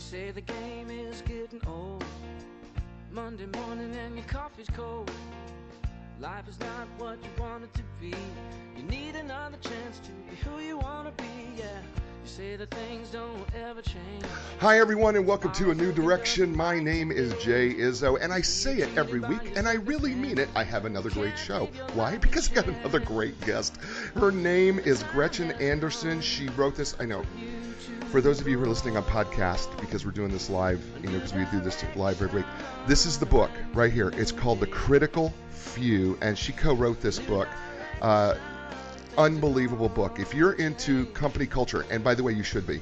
say the game is getting old. Monday morning and your coffee's cold. Life is not what you want it to be. You need another chance to be who you want to be, yeah. You say that things don't ever change. Hi everyone and welcome to A New Direction. My name is Jay Izzo and I say it every week and I really mean it. I have another great show. Why? Because I got another great guest. Her name is Gretchen Anderson. She wrote this, I know. For those of you who are listening on podcast, because we're doing this live, because we do this live every week, this is the book right here. It's called The Critical Few, and she co-wrote this book. Unbelievable book. If you're into company culture, and by the way, you should be,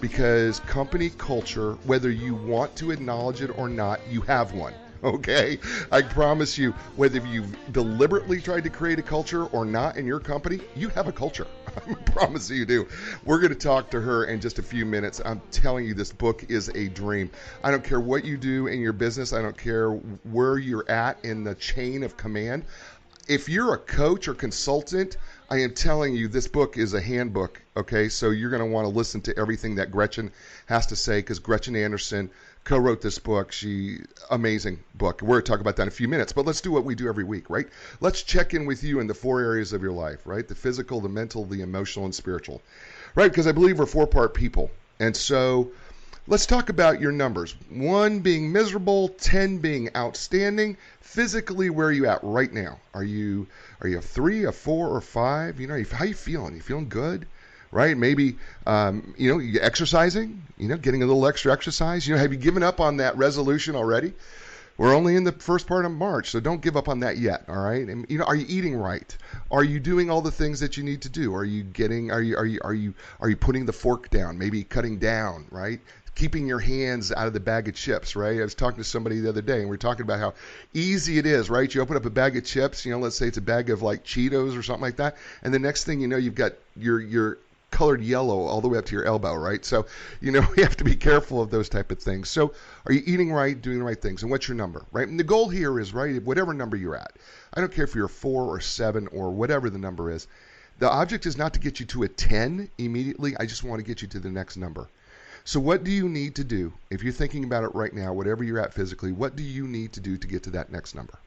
because company culture, whether you want to acknowledge it or not, you have one. Okay? I promise you, whether you've deliberately tried to create a culture or not in your company, you have a culture. I promise you do. We're going to talk to her in just a few minutes. I'm telling you, this book is a dream. I don't care what you do in your business. I don't care where you're at in the chain of command. If you're a coach or consultant, I am telling you, this book is a handbook, okay? So you're going to want to listen to everything that Gretchen has to say, because Gretchen Anderson co-wrote this book. Amazing book. We're going to talk about that in a few minutes, but let's do what we do every week, right? Let's check in with you in the four areas of your life, right? The physical, the mental, the emotional, and spiritual, right? Because I believe we're four-part people. And so let's talk about your numbers. 1 being miserable, 10 being outstanding. Physically, where are you at right now? Are you a 3, a 4, or 5? How you feeling? You feeling good? Right? Maybe, you exercising, getting a little extra exercise. Have you given up on that resolution already? We're only in the first part of March, so don't give up on that yet. All right. And, are you eating right? Are you doing all the things that you need to do? Are you putting the fork down? Maybe cutting down, right? Keeping your hands out of the bag of chips, right? I was talking to somebody the other day, and we were talking about how easy it is, right? You open up a bag of chips, let's say it's a bag of like Cheetos or something like that, and the next thing you know, you've got your colored yellow all the way up to your elbow, right? So, we have to be careful of those type of things. So, are you eating right, doing the right things, and what's your number, right? And the goal here is, right, whatever number you're at. I don't care if you're a 4 or 7 or whatever the number is. The object is not to get you to a 10 immediately. I just want to get you to the next number. So what do you need to do? If you're thinking about it right now, whatever you're at physically, what do you need to do to get to that next number?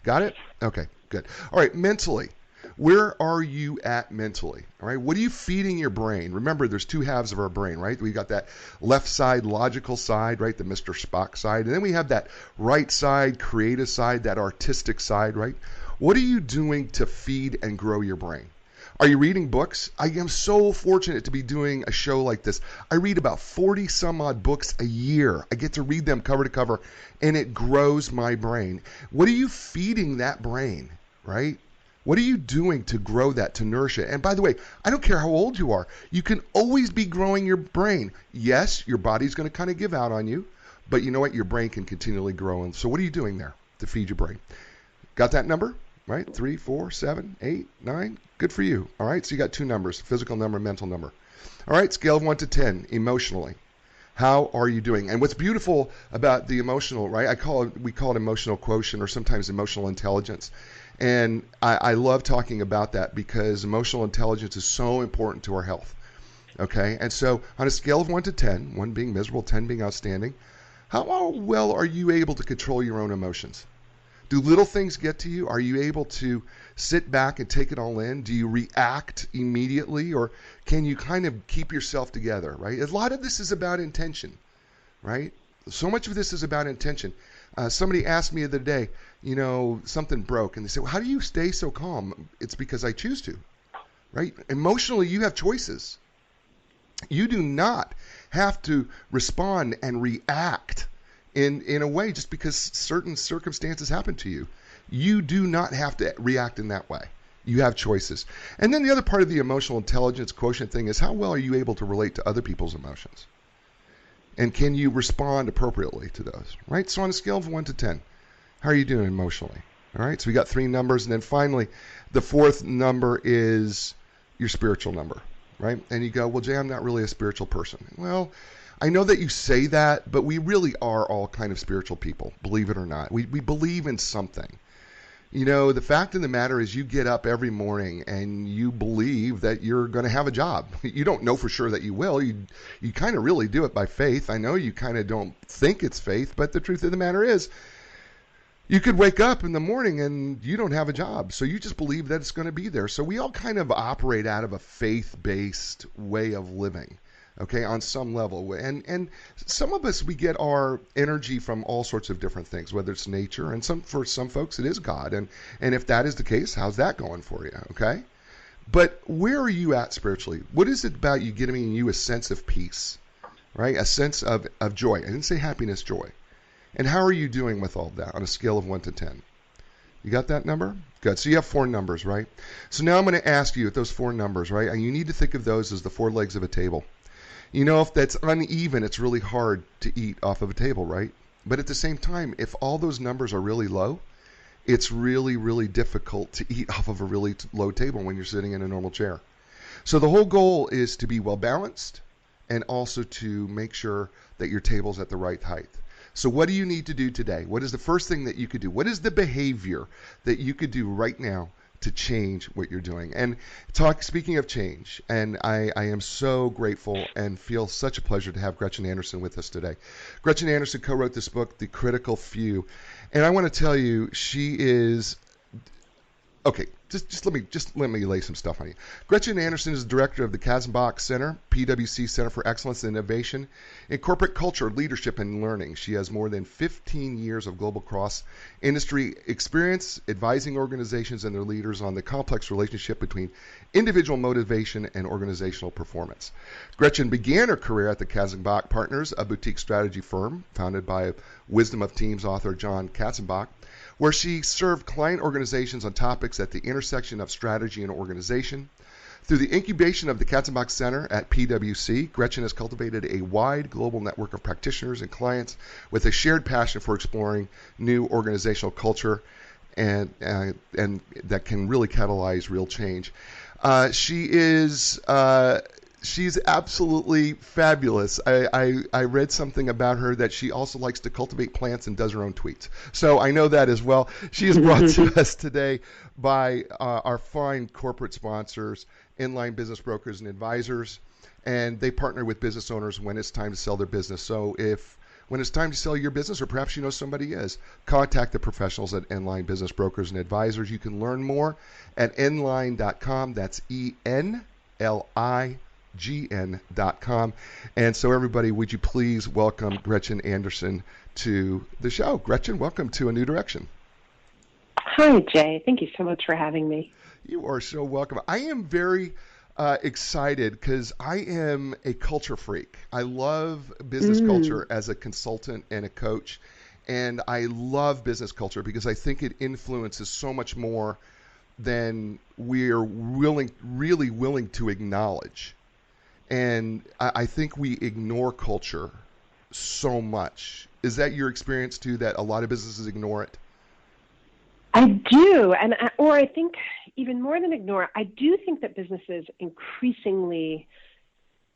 Got it? Okay, good. All right, mentally. Where are you at mentally? All right, what are you feeding your brain? Remember, there's 2 halves of our brain, right? We got that left side, logical side, right? The Mr. Spock side. And then we have that right side, creative side, that artistic side, right? What are you doing to feed and grow your brain? Are you reading books? I am so fortunate to be doing a show like this. I read about 40 some odd books a year. I get to read them cover to cover, and it grows my brain. What are you feeding that brain, right? What are you doing to grow that, to nourish it? And by the way, I don't care how old you are. You can always be growing your brain. Yes, your body's going to kind of give out on you, but you know what? Your brain can continually grow. And so what are you doing there to feed your brain? Got that number? Right? 3, 4, 7, 8, 9. Good for you. All right. So you got 2 numbers, physical number, mental number. All right. Scale of 1 to 10, emotionally. How are you doing? And what's beautiful about the emotional, right? We call it emotional quotient or sometimes emotional intelligence. And I love talking about that because emotional intelligence is so important to our health. Okay. And so on a scale of 1 to 10, 1 being miserable, 10 being outstanding, how well are you able to control your own emotions? Do little things get to you? Are you able to sit back and take it all in? Do you react immediately, or can you kind of keep yourself together, right? A lot of this is about intention, right? So much of this is about intention. Somebody asked me the other day, something broke, and they said, well, how do you stay so calm? It's because I choose to, right? Emotionally, you have choices. You do not have to respond and react in a way just because certain circumstances happen to you. You do not have to react in that way. You have choices. And then the other part of the emotional intelligence quotient thing is how well are you able to relate to other people's emotions? And can you respond appropriately to those, right? So on a scale of 1 to 10, how are you doing emotionally? All right, so we got 3 numbers. And then finally, the 4th number is your spiritual number, right? And you go, well, Jay, I'm not really a spiritual person. Well, I know that you say that, but we really are all kind of spiritual people, believe it or not. We believe in something. The fact of the matter is you get up every morning and you believe that you're going to have a job. You don't know for sure that you will. You kind of really do it by faith. I know you kind of don't think it's faith, but the truth of the matter is you could wake up in the morning and you don't have a job. So you just believe that it's going to be there. So we all kind of operate out of a faith-based way of living. Okay, on some level. And some of us, we get our energy from all sorts of different things, whether it's nature, and for some folks it is God. And if that is the case, how's that going for you? Okay? But where are you at spiritually? What is it about you giving you a sense of peace, right? A sense of joy. I didn't say happiness, joy. And how are you doing with all of that on a scale of 1 to 10? You got that number? Good. So you have 4 numbers, right? So now I'm going to ask you at those 4 numbers, right? And you need to think of those as the 4 legs of a table. If that's uneven, it's really hard to eat off of a table, right? But at the same time, if all those numbers are really low, it's really, really difficult to eat off of a really low table when you're sitting in a normal chair. So the whole goal is to be well balanced and also to make sure that your table's at the right height. So what do you need to do today? What is the first thing that you could do? What is the behavior that you could do right now to change what you're doing? And speaking of change, and I am so grateful and feel such a pleasure to have Gretchen Anderson with us today. Gretchen Anderson co-wrote this book, The Critical Few. And I want to tell you, she is okay. Just let me lay some stuff on you. Gretchen Anderson is the director of the Katzenbach Center, PwC Center for Excellence and Innovation in Corporate Culture, Leadership, and Learning. She has more than 15 years of global cross-industry experience advising organizations and their leaders on the complex relationship between individual motivation and organizational performance. Gretchen began her career at the Katzenbach Partners, a boutique strategy firm founded by Wisdom of Teams author John Katzenbach, where she served client organizations on topics at the intersection of strategy and organization. Through the incubation of the Katzenbach Center at PwC, Gretchen has cultivated a wide global network of practitioners and clients with a shared passion for exploring new organizational culture and that can really catalyze real change. She's absolutely fabulous. I read something about her that she also likes to cultivate plants and does her own tweets. So I know that as well. She is brought to us today by our fine corporate sponsors, Inline Business Brokers and Advisors, and they partner with business owners when it's time to sell their business. So when it's time to sell your business, or perhaps you know somebody is, contact the professionals at Inline Business Brokers and Advisors. You can learn more at inline.com. That's ENLIGN.com. And so everybody, would you please welcome Gretchen Anderson to the show. Gretchen, welcome to A New Direction. Hi, Jay. Thank you so much for having me. You are so welcome. I am very excited because I am a culture freak. I love business culture as a consultant and a coach. And I love business culture because I think it influences so much more than we're really willing to acknowledge. And I think we ignore culture so much. Is that your experience too, that a lot of businesses ignore it? I do, or I think even more than ignore, I do think that businesses increasingly,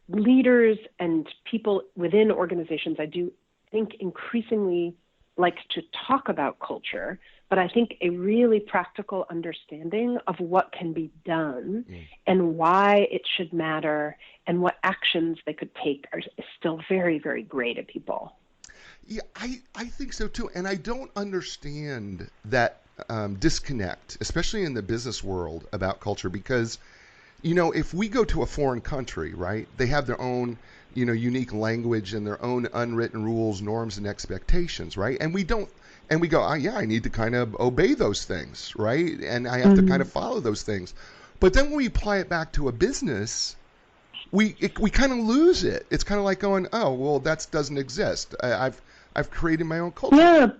leaders and people within organizations, I do think increasingly like to talk about culture, but I think a really practical understanding of what can be done and why it should matter and what actions they could take is still very, very gray to people. Yeah, I think so too. And I don't understand that disconnect, especially in the business world, about culture, because, if we go to a foreign country, right, they have their own, unique language and their own unwritten rules, norms, and expectations, right? And we go, I need to kind of obey those things, right? And I have to kind of follow those things. But then when we apply it back to a business, we kind of lose it. It's kind of like going, oh, well, that doesn't exist. I've created my own culture. Yeah.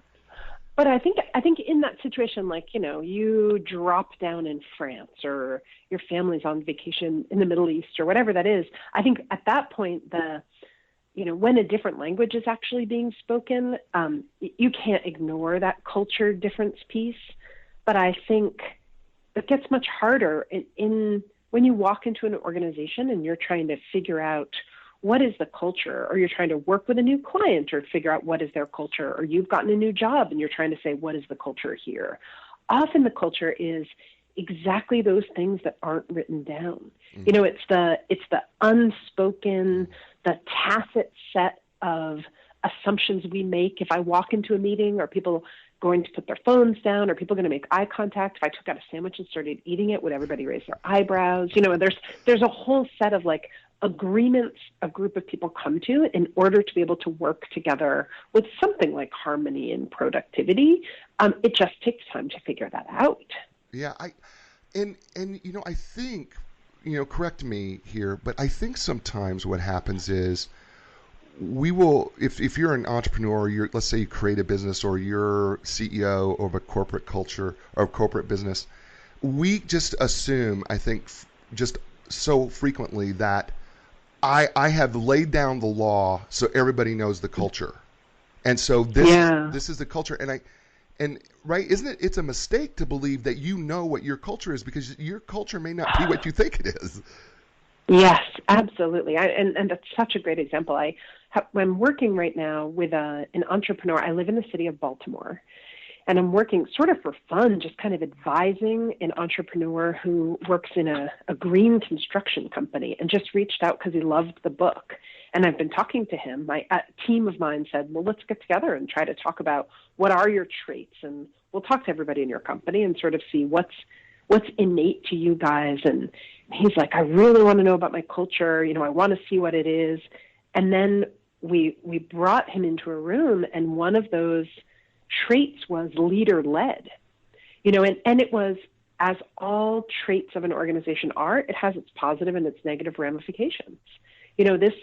But I think in that situation, like, you drop down in France or your family's on vacation in the Middle East or whatever that is, I think at that point, when a different language is actually being spoken, you can't ignore that culture difference piece. But I think it gets much harder when you walk into an organization and you're trying to figure out what is the culture, or you're trying to work with a new client or figure out what is their culture, or you've gotten a new job and you're trying to say, what is the culture here? often the culture is exactly those things that aren't written down. You know, it's the unspoken, the tacit set of assumptions we make. If I walk into a meeting, are people going to put their phones down? Are people going to make eye contact? If I took out a sandwich and started eating it, would everybody raise their eyebrows? You know, there's a whole set of like agreements a group of people come to in order to be able to work together with something like harmony and productivity. It just takes time to figure that out. Yeah, and you know, I think, you know, correct me here, but I think sometimes what happens is we will, if you're an entrepreneur, let's say you create a business or you're CEO of a corporate culture or corporate business, we just assume, I think, just so frequently that I have laid down the law so everybody knows the culture, and so this is the culture, and right, isn't it? It's a mistake to believe that you know what your culture is, because your culture may not be what you think it is. Yes, absolutely. And that's such a great example. I'm working right now with an entrepreneur. I live in the city of Baltimore, and I'm working sort of for fun, just kind of advising an entrepreneur who works in a green construction company, and just reached out because he loved the book. And I've been talking to him. A team of mine said, well, let's get together and try to talk about what are your traits, and we'll talk to everybody in your company and sort of see what's innate to you guys. And he's like, I really want to know about my culture. You know, I want to see what it is. And then we brought him into a room, and one of those traits was leader-led. You know, and it was, as all traits of an organization are, it has its positive and its negative ramifications. You know, this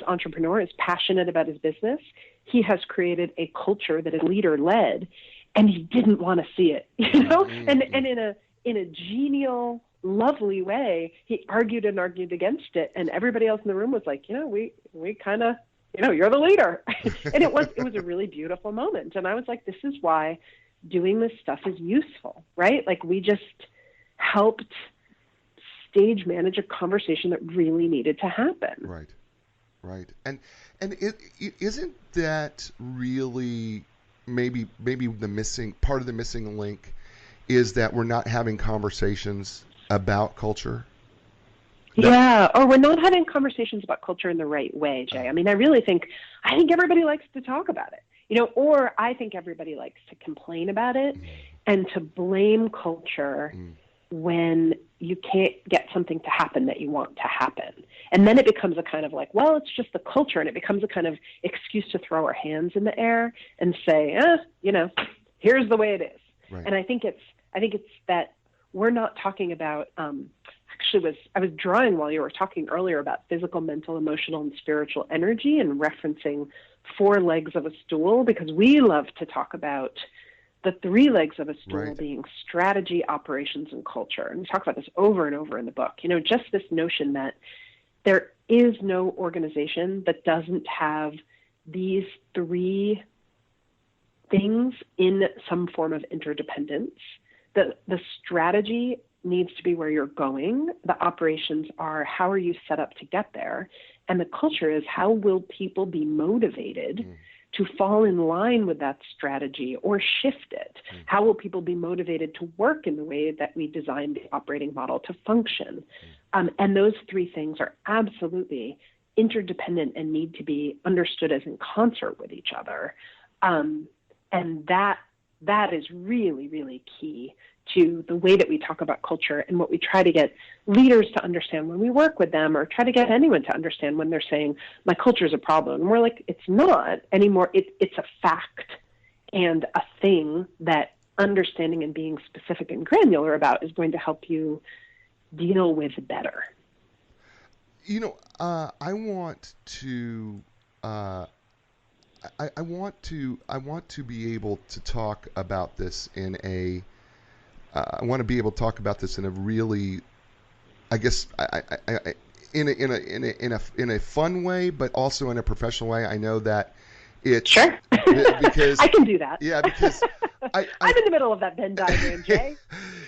entrepreneur is passionate about his business. He has created a culture that is leader-led, and he didn't want to see it, you know? And in a genial, lovely way, he argued against it, and everybody else in the room was like, you know, we kind of, you know, you're the leader. And it was a really beautiful moment. And I was like, this is why doing this stuff is useful, right? Like, we just helped stage manage a conversation that really needed to happen. Right. And isn't that really maybe the missing link is that we're not having conversations about culture? Yeah, or we're not having conversations about culture in the right way, Jay. I mean, I think everybody likes to talk about it, you know, or I think everybody likes to complain about it and to blame culture when you can't get something to happen that you want to happen. And then it becomes a kind of like, well, it's just the culture, and it becomes a kind of excuse to throw our hands in the air and say, you know, here's the way it is. Right. And I think it's that we're not talking about, I was drawing while you were talking earlier about physical, mental, emotional, and spiritual energy, and referencing 4 legs of a stool, because we love to talk about the 3 legs of a stool being strategy, operations, and culture. And we talk about this over and over in the book. You know, just this notion that there is no organization that doesn't have these 3 things in some form of interdependence. The strategy needs to be where you're going. The operations are, how are you set up to get there? And the culture is, how will people be motivated to fall in line with that strategy or shift it? How will people be motivated to work in the way that we designed the operating model to function? And those 3 things are absolutely interdependent and need to be understood as in concert with each other. And that is really, really key to the way that we talk about culture, and what we try to get leaders to understand when we work with them, or try to get anyone to understand when they're saying, my culture is a problem. And we're like, it's not anymore. It's a fact and a thing that understanding and being specific and granular about is going to help you deal with better. You know, I want to be able to talk about this in a really, I guess, in a fun way, but also in a professional way. I know that it's sure because I can do that. Yeah, because I'm in the middle of that Venn diagram, Jay.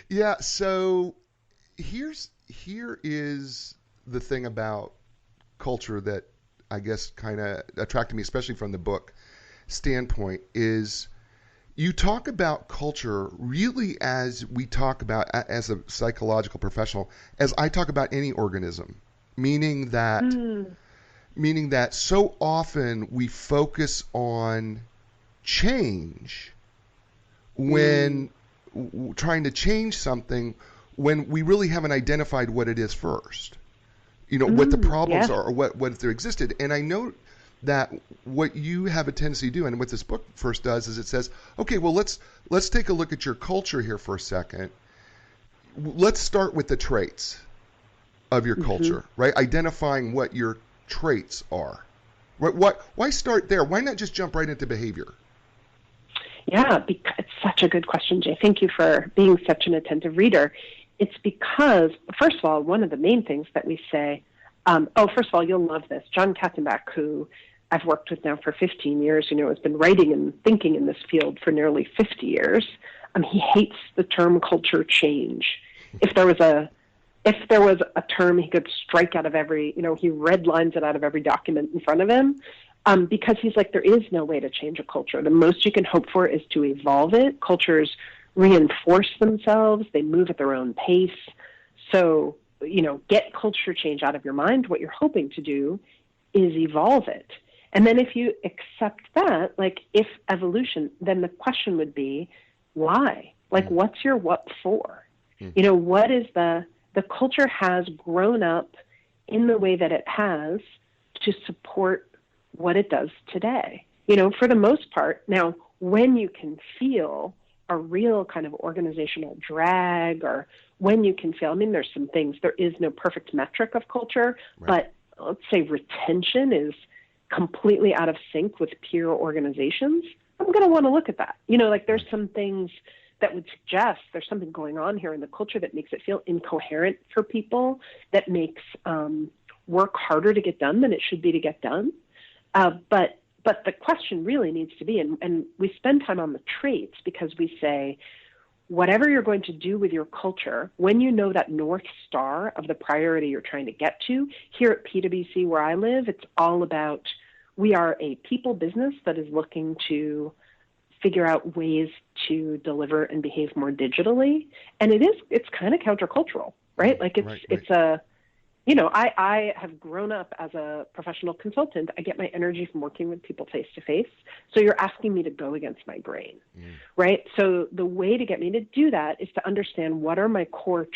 Yeah. So here is the thing about culture that I guess kind of attracted me, especially from the book standpoint, is You talk about culture really as we talk about, as a psychological professional, as I talk about any organism, meaning that so often we focus on change when trying to change something when we really haven't identified what it is first. What the problems are, or what if they existed. And I know that what you have a tendency to do, and what this book first does, is it says, okay, well, let's take a look at your culture here for a second. Let's start with the traits of your culture, right? Identifying what your traits are. Why start there? Why not just jump right into behavior? Yeah, because it's such a good question, Jay. Thank you for being such an attentive reader. It's because, first of all, one of the main things that we say, first of all, you'll love this. John Katzenbach, who I've worked with now for 15 years, has been writing and thinking in this field for nearly 50 years. He hates the term culture change. If there was a term he could strike out of every, he redlines it out of every document in front of him, because he's like, there is no way to change a culture. The most you can hope for is to evolve it. Cultures reinforce themselves. They move at their own pace. So, get culture change out of your mind. What you're hoping to do is evolve it. And then if you accept that, like if evolution, then the question would be, why? Like, what's your what for? What is the culture has grown up in the way that it has to support what it does today. For the most part. Now, when you can feel a real kind of organizational drag, or when you can feel, there's some things, there is no perfect metric of culture, but let's say retention is completely out of sync with peer organizations, I'm going to want to look at that. There's some things that would suggest there's something going on here in the culture that makes it feel incoherent for people, that makes work harder to get done than it should be to get done. But the question really needs to be, and we spend time on the traits because we say, whatever you're going to do with your culture, when you know that North Star of the priority you're trying to get to, here at PwC where I live, it's all about, we are a people business that is looking to figure out ways to deliver and behave more digitally. And it's kind of countercultural, right? Like it's a, I have grown up as a professional consultant. I get my energy from working with people face to face. So you're asking me to go against my grain, right? So the way to get me to do that is to understand what are my core,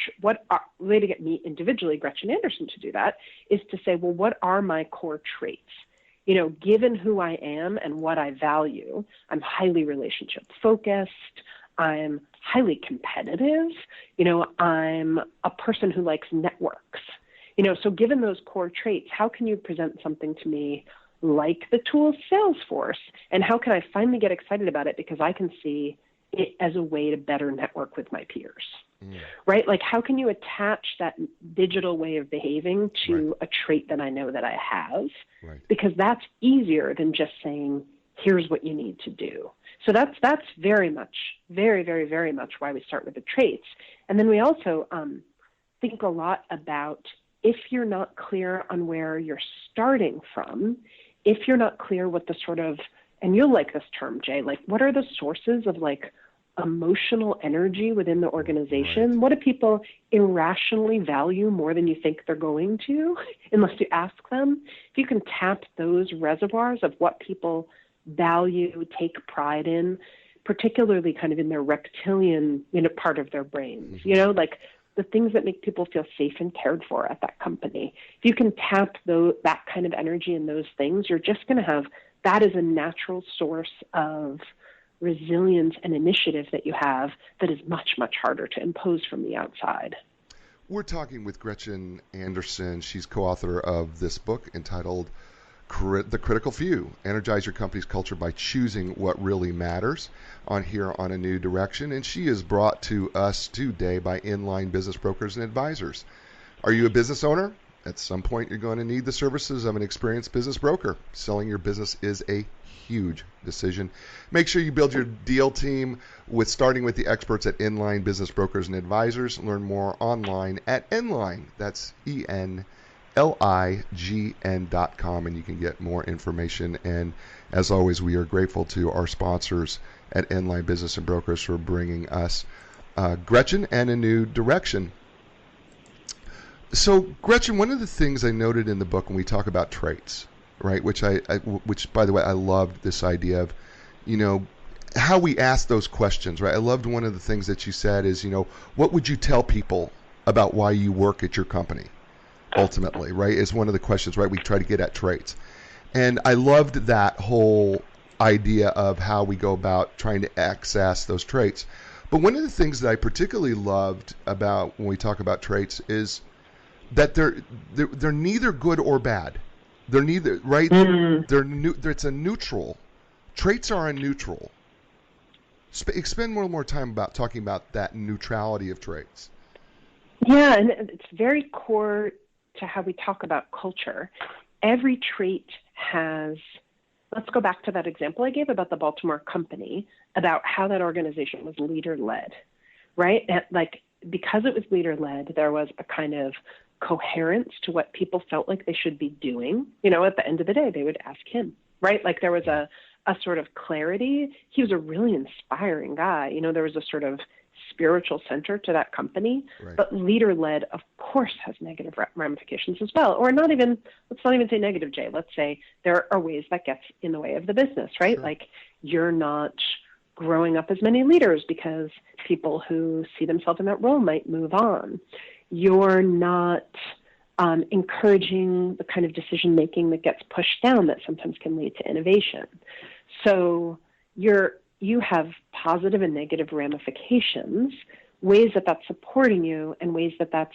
way to get me individually, Gretchen Anderson, to do that is to say, well, what are my core traits? Given who I am and what I value, I'm highly relationship focused. I'm highly competitive. I'm a person who likes networks. So given those core traits, how can you present something to me like the tool Salesforce? And how can I finally get excited about it because I can see it as a way to better network with my peers, right? Like how can you attach that digital way of behaving to a trait that I know that I have? Because that's easier than just saying, here's what you need to do. So that's very much, very, very, very much why we start with the traits. And then we also think a lot about, if you're not clear on where you're starting from, if you're not clear what the sort of, and you'll like this term, Jay, like what are the sources of like emotional energy within the organization? What do people irrationally value more than you think they're going to, unless you ask them? If you can tap those reservoirs of what people value, take pride in, particularly kind of in their reptilian, part of their brains, like the things that make people feel safe and cared for at that company. If you can tap that kind of energy in those things, you're just going to have, that is a natural source of resilience and initiative that you have that is much, much harder to impose from the outside. We're talking with Gretchen Anderson. She's co-author of this book entitled The Critical Few, Energize Your Company's Culture by Choosing What Really Matters, on here on A New Direction. And she is brought to us today by Inline Business Brokers and Advisors. Are you a business owner? At some point, you're going to need the services of an experienced business broker. Selling your business is a huge decision. Make sure you build your deal team starting with the experts at Inline Business Brokers and Advisors. Learn more online at Inline. That's Enline lign.com, and you can get more information. And as always, we are grateful to our sponsors at Inline Business and Brokers for bringing us Gretchen and a new direction. So, Gretchen, one of the things I noted in the book when we talk about traits, right, which by the way, I loved this idea of, how we ask those questions, right? I loved one of the things that you said is, what would you tell people about why you work at your company? Ultimately, right, is one of the questions, right? We try to get at traits. And I loved that whole idea of how we go about trying to access those traits. But one of the things that I particularly loved about when we talk about traits is that they're neither good or bad. They're neither, right? It's a neutral. Traits are a neutral. Spend more time about talking about that neutrality of traits. Yeah, and it's very core to how we talk about culture. Every trait has, let's go back to that example I gave about the Baltimore company, about how that organization was leader-led, right? And because it was leader-led, there was a kind of coherence to what people felt like they should be doing. At the end of the day, they would ask him, right? There was a sort of clarity. He was a really inspiring guy. There was a sort of spiritual center to that company, right. But leader-led, of course, has negative ramifications as well. Or let's not even say negative, Jay. Let's say there are ways that gets in the way of the business, right? Sure. You're not growing up as many leaders because people who see themselves in that role might move on. You're not encouraging the kind of decision-making that gets pushed down that sometimes can lead to innovation. So you have positive and negative ramifications, ways that that's supporting you and ways that that's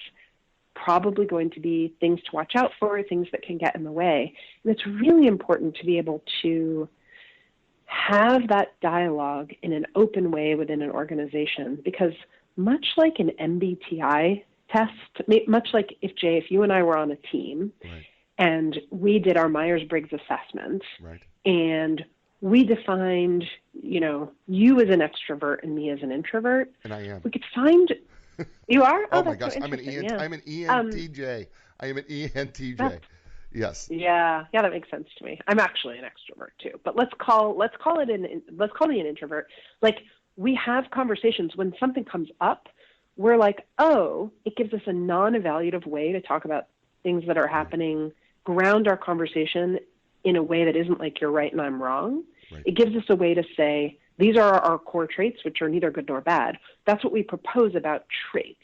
probably going to be things to watch out for, things that can get in the way. And it's really important to be able to have that dialogue in an open way within an organization, because much like an MBTI test, much like if you and I were on a team, right, and we did our Myers-Briggs assessment, right, and we defined, you as an extrovert and me as an introvert. And I am. We could find, you are? Oh my gosh, so I'm an yeah. I'm an ENTJ. I am an ENTJ. Yes. Yeah, that makes sense to me. I'm actually an extrovert too, but let's call me an introvert. We have conversations when something comes up. We're like, oh, it gives us a non-evaluative way to talk about things that are happening, ground our conversation in a way that isn't like you're right and I'm wrong. Right. It gives us a way to say, these are our core traits, which are neither good nor bad. That's what we propose about traits,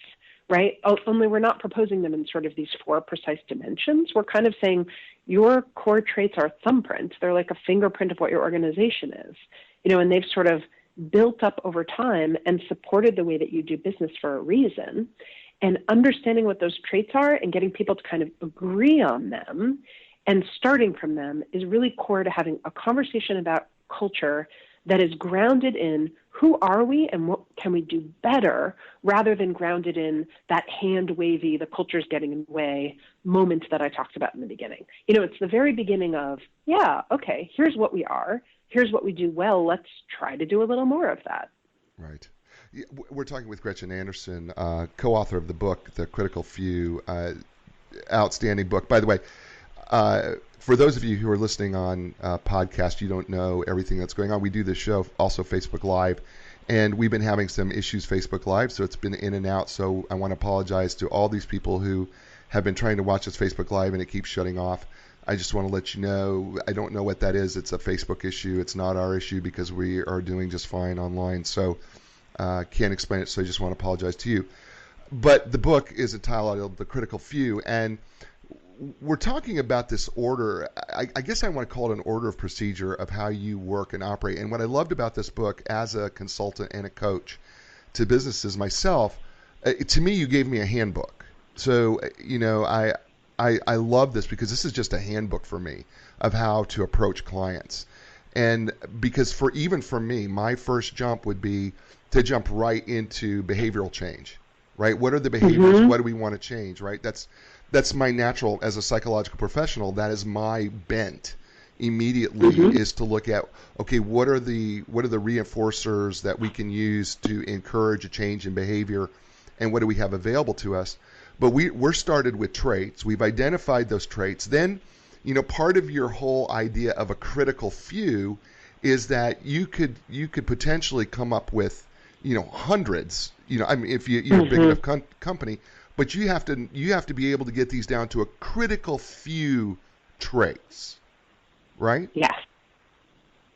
right? Only we're not proposing them in sort of these 4 precise dimensions. We're kind of saying your core traits are thumbprints. They're like a fingerprint of what your organization is, and they've sort of built up over time and supported the way that you do business for a reason. And understanding what those traits are and getting people to kind of agree on them and starting from them is really core to having a conversation about culture that is grounded in who are we and what can we do better, rather than grounded in that hand-wavy, the culture's getting in the way moment that I talked about in the beginning. It's the very beginning of, yeah, okay, here's what we are, here's what we do well, let's try to do a little more of that. Right. We're talking with Gretchen Anderson, co-author of the book, The Critical Few, outstanding book. By the way, for those of you who are listening on podcast, you don't know everything that's going on. We do this show also Facebook Live, and we've been having some issues Facebook Live, so it's been in and out. So I want to apologize to all these people who have been trying to watch this Facebook Live and it keeps shutting off. I just want to let you know, I don't know what that is. It's a Facebook issue. It's not our issue because we are doing just fine online. So can't explain it, so I just want to apologize to you. But the book is entitled The Critical Few, and we're talking about this order. I guess I want to call it an order of procedure of how you work and operate. And what I loved about this book as a consultant and a coach to businesses myself, to me, you gave me a handbook. So, I love this because this is just a handbook for me of how to approach clients. And because for me, my first jump would be to jump right into behavioral change, right? What are the behaviors? Mm-hmm. What do we want to change, right? That's my natural, as a psychological professional, that is my bent immediately, mm-hmm. is to look at, okay, what are the reinforcers that we can use to encourage a change in behavior, and what do we have available to us? But we're started with traits. We've identified those traits. Then, part of your whole idea of a critical few is that you could potentially come up with, hundreds. I mean, if you're a big enough company, but you have to be able to get these down to a critical few traits, right? Yes.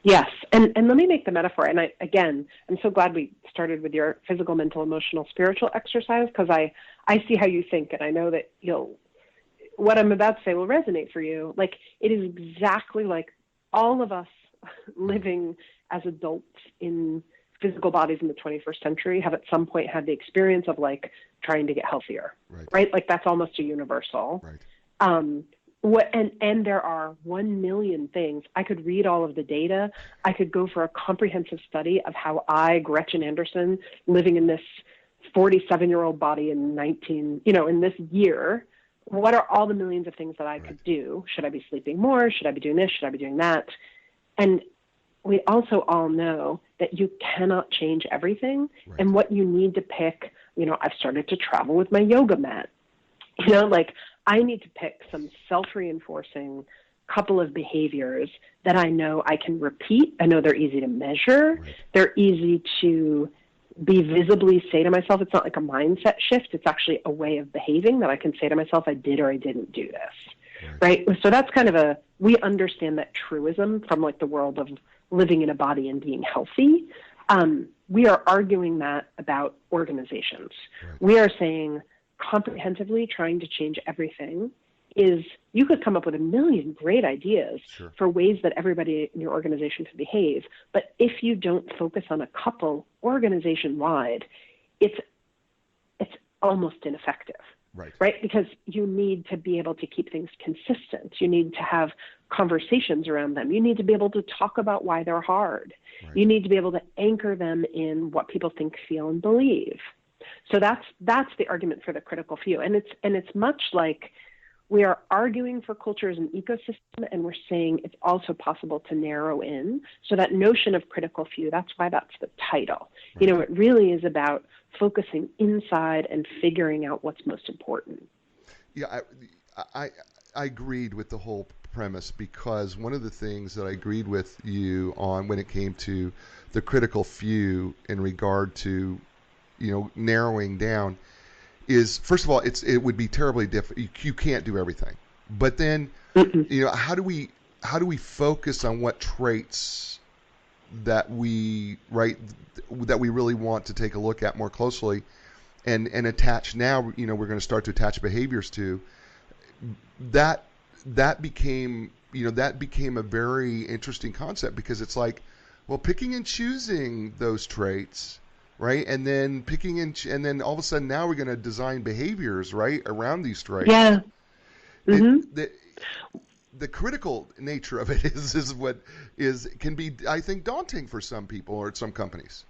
Yes. And let me make the metaphor. And I'm so glad we started with your physical, mental, emotional, spiritual exercise, because I see how you think, and I know that what I'm about to say will resonate for you. Like, it is exactly like all of us living as adults in physical bodies in the 21st century have at some point had the experience of like trying to get healthier, right? Like, that's almost a universal. Right. And there are 1 million things. I could read all of the data. I could go for a comprehensive study of how Gretchen Anderson, living in this 47-year-old body in in this year, what are all the millions of things that I could do? Should I be sleeping more? Should I be doing this? Should I be doing that? And we also all know that you cannot change everything. Right. And what you need to pick, I've started to travel with my yoga mat. I need to pick some self-reinforcing couple of behaviors that I know I can repeat. I know they're easy to measure. Right. They're easy to be visibly say to myself. It's not like a mindset shift. It's actually a way of behaving that I can say to myself, I did or I didn't do this. Right? So that's kind of we understand that truism from like the world of living in a body and being healthy. We are arguing that about organizations. Right. We are saying, comprehensively trying to change everything is, you could come up with 1 million great ideas for ways that everybody in your organization could behave. But if you don't focus on a couple organization-wide, it's almost ineffective, right? Because you need to be able to keep things consistent. You need to have conversations around them. You need to be able to talk about why they're hard. Right. You need to be able to anchor them in what people think, feel, and believe. So that's the argument for the critical few. And it's much like we are arguing for culture as an ecosystem, and we're saying it's also possible to narrow in. So that notion of critical few, that's why that's the title. Right. It really is about focusing inside and figuring out what's most important. Yeah, I agreed with the whole premise, because one of the things that I agreed with you on when it came to the critical few in regard to narrowing down is, first of all, it would be terribly difficult. You can't do everything. But then, how do we focus on what traits that we really want to take a look at more closely and attach now, we're going to start to attach behaviors to that became a very interesting concept, because it's like, well, picking and choosing those traits, right? And then and then all of a sudden now we're going to design behaviors, right, around these traits. Yeah. Mm-hmm. The critical nature of it is what can be, I think, daunting for some people or some companies.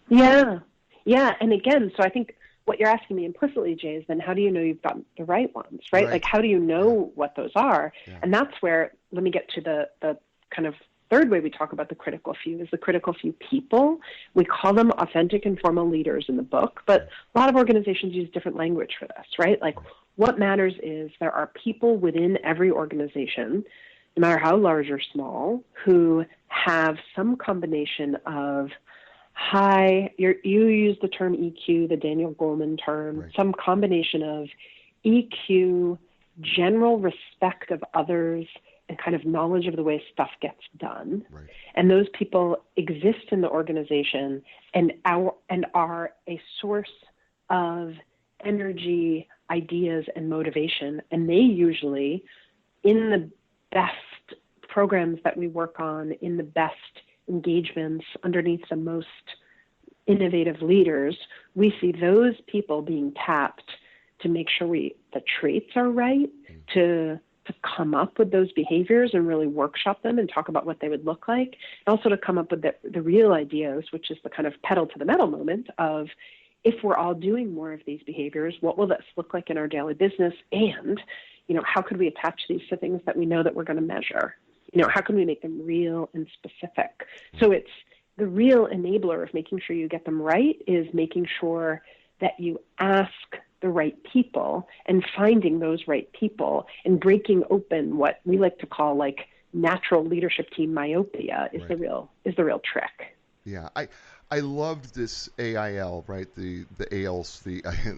Yeah. Yeah. And again, so I think what you're asking me implicitly, Jay, is then how do you know you've got the right ones, right? Like, how do you know what those are? Yeah. And that's where, let me get to the kind of third way we talk about the critical few, is the critical few people. We call them authentic, informal leaders in the book, but a lot of organizations use different language for this, right? Like, what matters is there are people within every organization, no matter how large or small, who have some combination of you use the term EQ, the Daniel Goleman term, some combination of EQ, general respect of others, and kind of knowledge of the way stuff gets done. Right. And those people exist in the organization and are a source of energy, ideas, and motivation. And they usually, in the best programs that we work on, in the best engagements, underneath the most innovative leaders, we see those people being tapped to make sure the traits are right, to come up with those behaviors and really workshop them and talk about what they would look like, and also to come up with the real ideas, which is the kind of pedal to the metal moment of, if we're all doing more of these behaviors, what will this look like in our daily business? And, how could we attach these to things that we know that we're going to measure? How can we make them real and specific? So it's the real enabler of making sure you get them right is making sure that you ask the right people and finding those right people and breaking open what we like to call like natural leadership team myopia is the real trick. Yeah, I loved this AIL, right? The ALs,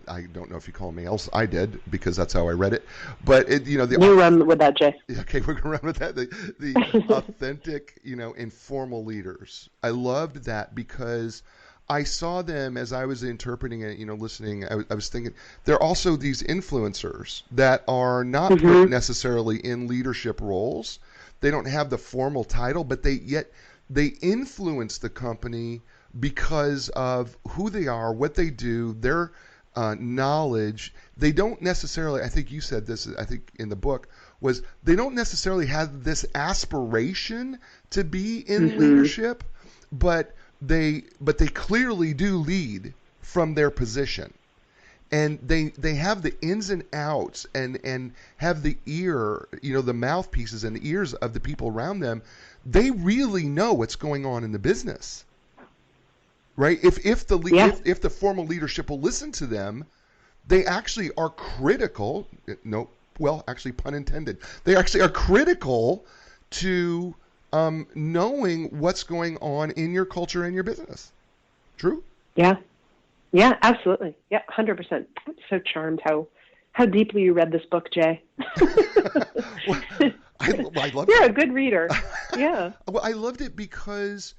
I don't know if you call them ALs. I did because that's how I read it. But you run with that, Jay. Okay, we're gonna run with that. The authentic, informal leaders. I loved that because I saw them as I was interpreting it, listening. I was thinking they're also these influencers that are not put necessarily in leadership roles. They don't have the formal title, but they influence the company because of who they are, what they do, their knowledge. They don't necessarily, I think you said this, I think in the book, was they don't necessarily have this aspiration to be in leadership, but they clearly do lead from their position. And they have the ins and outs and have the ear, the mouthpieces and the ears of the people around them. They really know what's going on in the business, right? If the formal leadership will listen to them, they actually are critical. Actually, pun intended. They actually are critical to knowing what's going on in your culture and your business. True? Yeah. Yeah, absolutely. Yeah, 100%. I'm so charmed how deeply you read this book, Jay. Well, I loved You're it. a good reader. Yeah. Well, I loved it because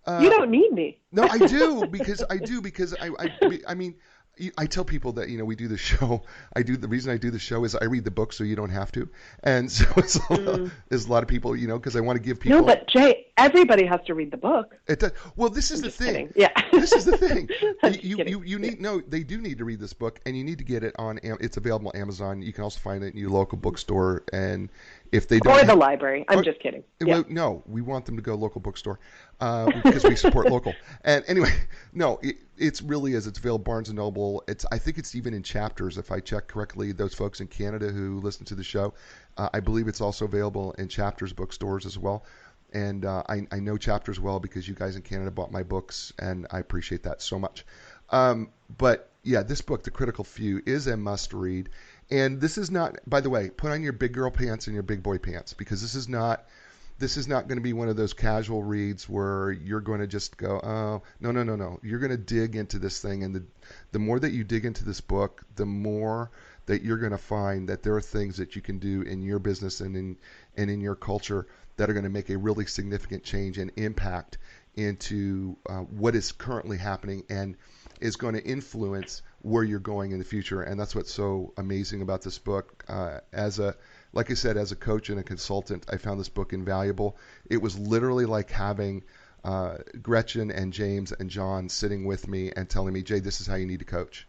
you don't need me. No, I do because I mean, I tell people that we do the show. The reason I do the show is I read the book so you don't have to, and so there's a lot of people because I want to give people. No, but Jay, everybody has to read the book. It does. Well, this is the thing. Kidding. Yeah, this is the thing. You need they do need to read this book, and you need to get it on. It's available on Amazon. You can also find it in your local bookstore, and if they don't or the library. I'm just kidding. Well, no, we want them to go local bookstore because we support local. And anyway, no, it's really is. It's available Barnes and Noble. I think it's even in Chapters, if I check correctly. Those folks in Canada who listen to the show, I believe it's also available in Chapters bookstores as well. And I know Chapters well because you guys in Canada bought my books, and I appreciate that so much. But yeah, this book, The Critical Few, is a must read. And this is not, by the way, put on your big girl pants and your big boy pants, because this is not going to be one of those casual reads where you're going to just go, oh, no. You're going to dig into this thing, and the more that you dig into this book, the more that you're going to find that there are things that you can do in your business and in your culture that are going to make a really significant change and impact into what is currently happening and is going to influence where you're going in the future. And that's what's so amazing about this book. Like I said, as a coach and a consultant, I found this book invaluable. It was literally like having Gretchen and James and John sitting with me and telling me, Jay, this is how you need to coach.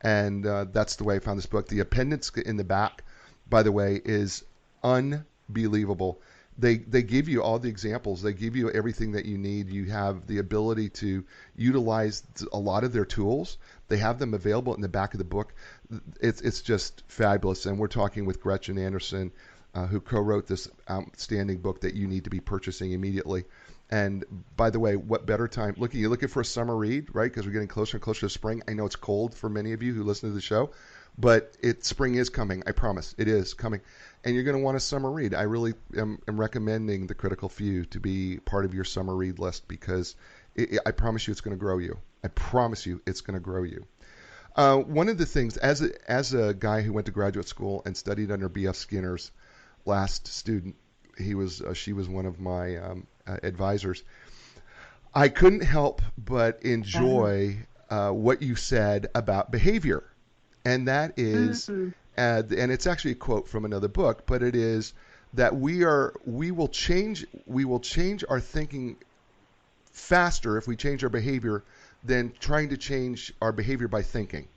And that's the way I found this book. The appendix in the back, by the way, is unbelievable. They give you all the examples. They give you everything that you need. You have the ability to utilize a lot of their tools. They have them available in the back of the book. It's just fabulous. And we're talking with Gretchen Anderson, who co-wrote this outstanding book that you need to be purchasing immediately. And by the way, what better time? You're looking for a summer read, right? Because we're getting closer and closer to spring. I know it's cold for many of you who listen to the show, but spring is coming. I promise, it is coming. And you're going to want a summer read. I really am recommending The Critical Few to be part of your summer read list, because I promise you it's going to grow you. I promise you it's going to grow you. One of the things, as a guy who went to graduate school and studied under B.F. Skinner's last student, she was one of my advisors. I couldn't help but enjoy what you said about behavior, and that is, and it's actually a quote from another book, but it is that we will change our thinking faster if we change our behavior than trying to change our behavior by thinking.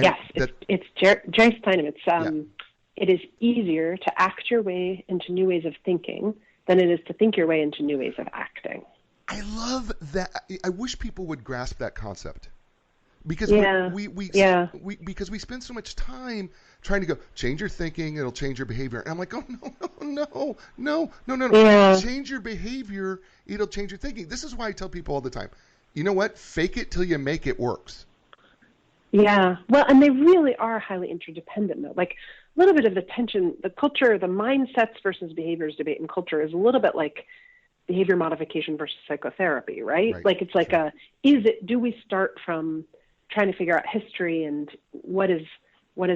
Yes, it's Jerry Steinem. It is easier to act your way into new ways of thinking than it is to think your way into new ways of acting. I love that. I wish people would grasp that concept, because because we spend so much time trying to go change your thinking, it'll change your behavior. And I'm like, oh no. Yeah. Change your behavior, it'll change your thinking. This is why I tell people all the time, you know what? Fake it till you make it works. Yeah. Well, and they really are highly interdependent, though. Like a little bit of the tension, the culture, the mindsets versus behaviors debate in culture is a little bit like behavior modification versus psychotherapy, right? Right. Like it's like do we start from trying to figure out history and what is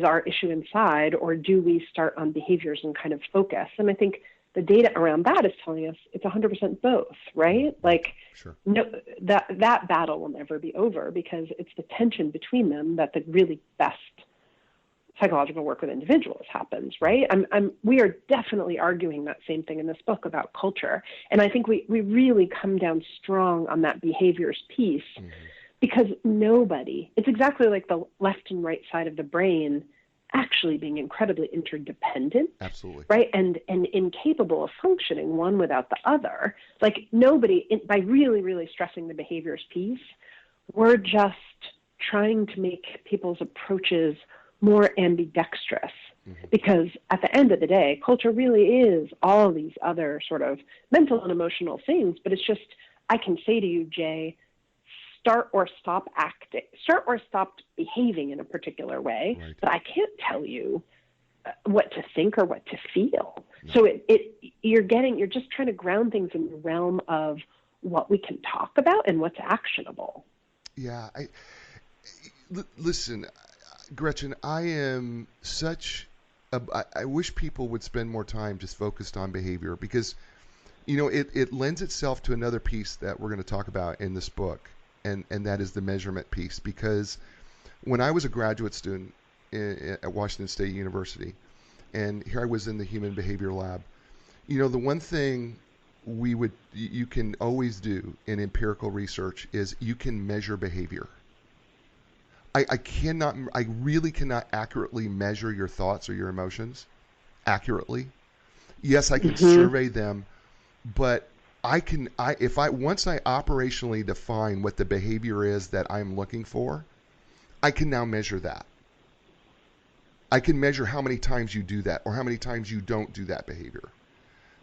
our issue inside, or do we start on behaviors and kind of focus? And I think the data around that is telling us it's 100% both, right? Like, Sure. no, that battle will never be over, because it's the tension between them that the really best psychological work with individuals happens, right? We are definitely arguing that same thing in this book about culture. And I think we really come down strong on that behaviors piece, because it's exactly like the left and right side of the brain actually being incredibly interdependent. Absolutely. Right. And incapable of functioning one without the other. Like by really, really stressing the behaviors piece, we're just trying to make people's approaches more ambidextrous, because at the end of the day, culture really is all these other sort of mental and emotional things. But it's just, I can say to you, Jay, start or stop behaving in a particular way, right. but I can't tell you what to think or what to feel. No. So you're just trying to ground things in the realm of what we can talk about and what's actionable. Yeah. Listen, Gretchen, I am I wish people would spend more time just focused on behavior, because, it lends itself to another piece that we're going to talk about in this book. And that is the measurement piece, because when I was a graduate student at Washington State University, and here I was in the human behavior lab, the one thing you can always do in empirical research is you can measure behavior. I really cannot accurately measure your thoughts or your emotions accurately. Yes, I can survey them, but once I operationally define what the behavior is that I'm looking for, I can now measure that. I can measure how many times you do that or how many times you don't do that behavior.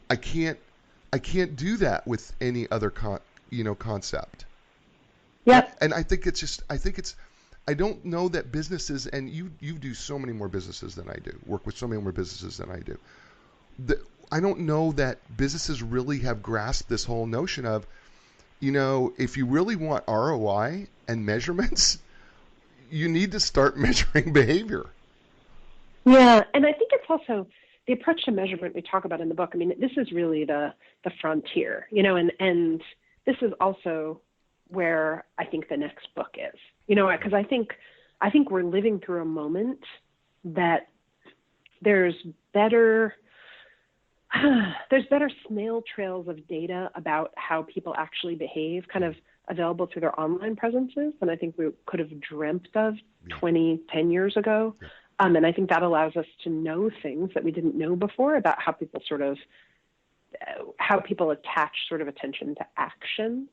I can't do that with any other concept. Yeah. And I don't know that businesses, and you do so many more businesses than I do, work with so many more businesses than I do. I don't know that businesses really have grasped this whole notion of, if you really want ROI and measurements, you need to start measuring behavior. Yeah, and I think it's also the approach to measurement we talk about in the book. I mean, this is really the frontier, and this is also where I think the next book is, because I think we're living through a moment that there's better snail trails of data about how people actually behave kind of available through their online presences than I think we could have dreamt of 10 years ago. Yeah. And I think that allows us to know things that we didn't know before about how people attach sort of attention to action.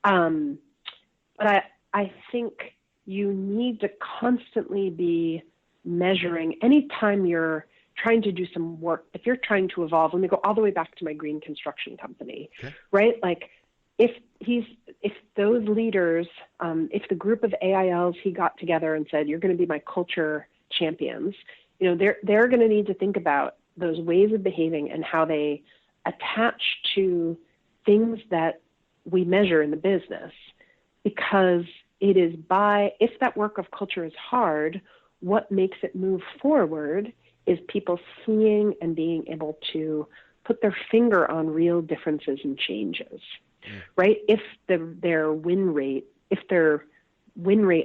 But I think you need to constantly be measuring anytime you're trying to do some work, if you're trying to evolve. Let me go all the way back to my green construction company, right? Like if those leaders, if the group of AILs he got together and said, you're going to be my culture champions, they're going to need to think about those ways of behaving and how they attach to things that we measure in the business, because it is if that work of culture is hard, what makes it move forward is people seeing and being able to put their finger on real differences and changes, right? If their win rate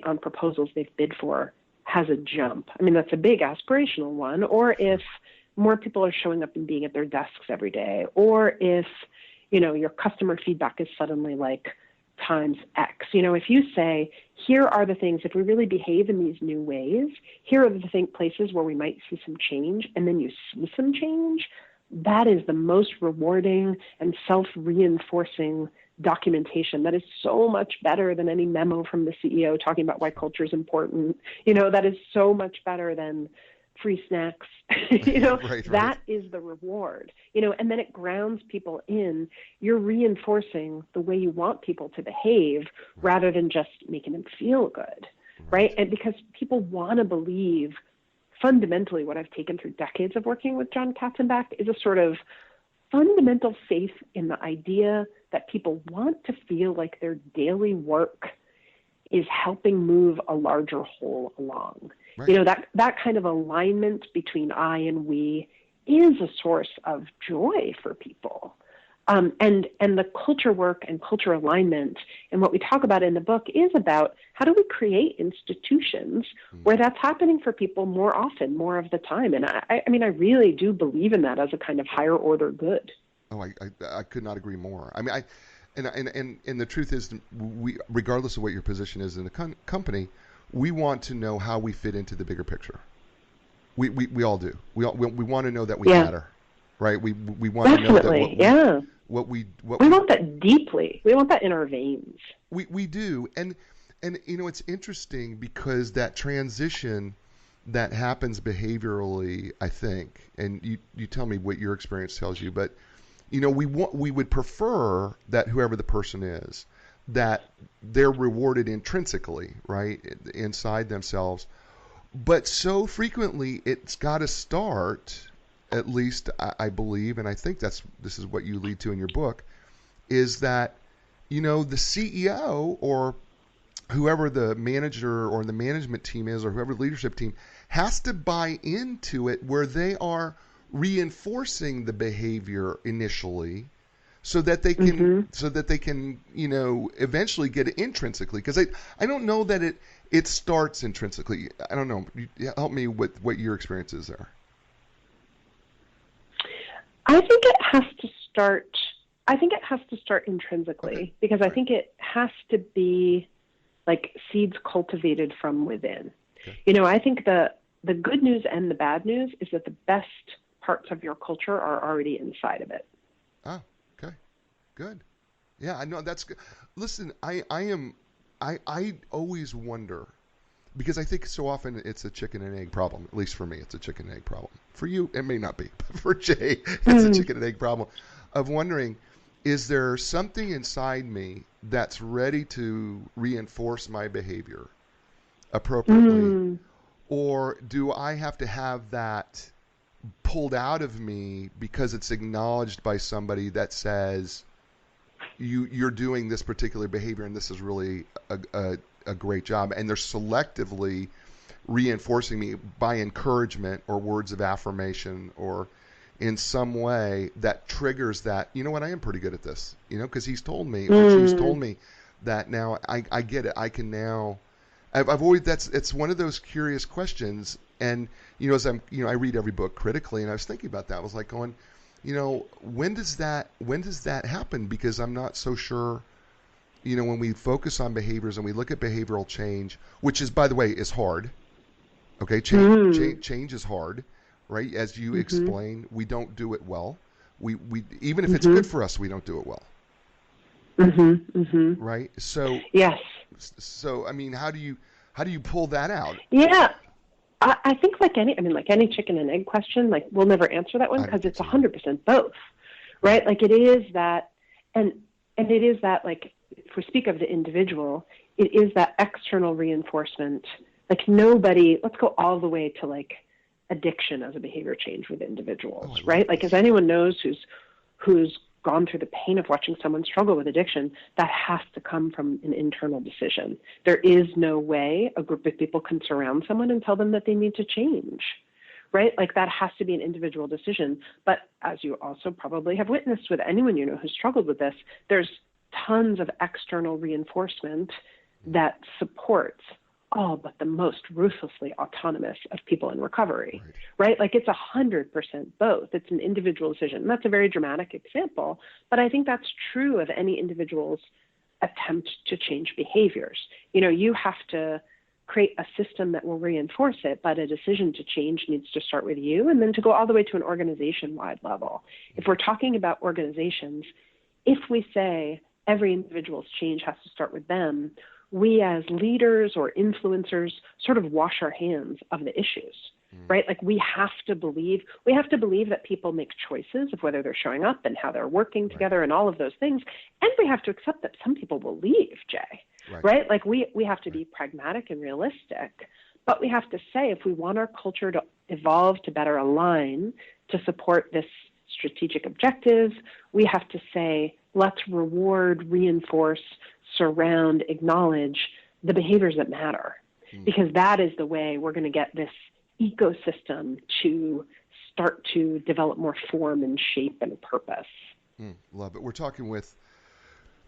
on proposals they've bid for has a jump, I mean, that's a big aspirational one, or if more people are showing up and being at their desks every day, or if, your customer feedback is suddenly like times X. If you say, here are the things, if we really behave in these new ways, here are the places where we might see some change, and then you see some change, that is the most rewarding and self-reinforcing documentation. That is so much better than any memo from the CEO talking about why culture is important. That is so much better than free snacks. Right. That is the reward, and then it grounds people in. You're reinforcing the way you want people to behave rather than just making them feel good. right? And because people want to believe, fundamentally, what I've taken through decades of working with John Katzenbach is a sort of fundamental faith in the idea that people want to feel like their daily work is helping move a larger whole along. Right. You know, that kind of alignment between I and we is a source of joy for people. And the culture work and culture alignment and what we talk about in the book is about how do we create institutions where that's happening for people more often, more of the time. And I mean, I really do believe in that as a kind of higher order good. Oh, I could not agree more. I mean, and the truth is, we, regardless of what your position is in the company, we want to know how we fit into the bigger picture. We all do. We want to know that we matter, right? We want to know that what we want that deeply. We want that in our veins. We do, and you know, it's interesting because that transition that happens behaviorally, I think, and you tell me what your experience tells you, but you know, we would prefer that whoever the person is, that they're rewarded intrinsically, right, inside themselves. But so frequently, it's got to start, at least I believe, and I think this is what you lead to in your book, is that, you know, the CEO or whoever the manager or the management team is or whoever the leadership team has to buy into it where they are reinforcing the behavior initially so that they can you know, eventually get it intrinsically, because I don't know that it starts intrinsically. I don't know. Help me with what your experience is there. I think it has to start intrinsically, because I think it has to be like seeds cultivated from within. Okay. You know, I think the good news and the bad news is that the best parts of your culture are already inside of it. Oh, okay. Good. Yeah, I know that's good. Listen, I always wonder, because I think so often it's a chicken and egg problem. At least for me, it's a chicken and egg problem. For you, it may not be. But for Jay, it's a chicken and egg problem of wondering, is there something inside me that's ready to reinforce my behavior appropriately? Or do I have to have that pulled out of me because it's acknowledged by somebody that says, you're doing this particular behavior and this is really a great job, and they're selectively reinforcing me by encouragement or words of affirmation or in some way that triggers that, you know what, I am pretty good at this, you know, because he's told me or she's told me that now I get it. I can now, I've always, it's one of those curious questions. And, you know, as I'm, you know, I read every book critically, and I was thinking about that. I was like going, you know, when does that happen? Because I'm not so sure, you know, when we focus on behaviors and we look at behavioral change, which is, by the way, is hard. Okay. Change is hard, right? As you explain, we don't do it well. We even if it's good for us, we don't do it well. Right. So, yes. So, I mean, how do you pull that out? Yeah. I think like any chicken and egg question, like we'll never answer that one because it's 100% both, right? Like it is that, and it is that, like, if we speak of the individual, it is that external reinforcement. Like let's go all the way to like addiction as a behavior change with individuals, right? Like, as anyone knows who's gone through the pain of watching someone struggle with addiction, that has to come from an internal decision. There is no way a group of people can surround someone and tell them that they need to change, right? Like that has to be an individual decision. But as you also probably have witnessed with anyone you know who's struggled with this, there's tons of external reinforcement that supports all but the most ruthlessly autonomous of people in recovery, right? Like it's 100% both. It's an individual decision. And that's a very dramatic example, but I think that's true of any individual's attempt to change behaviors. You know, you have to create a system that will reinforce it, but a decision to change needs to start with you and then to go all the way to an organization-wide level. If we're talking about organizations, if we say every individual's change has to start with them, we as leaders or influencers sort of wash our hands of the issues, right? Like we have to believe that people make choices of whether they're showing up and how they're working together and all of those things. And we have to accept that some people will leave, Jay, right? Like we have to be pragmatic and realistic, but we have to say, if we want our culture to evolve, to better align, to support this strategic objective, we have to say, let's reward, reinforce, surround, acknowledge the behaviors that matter, because that is the way we're going to get this ecosystem to start to develop more form and shape and purpose. Love it. We're talking with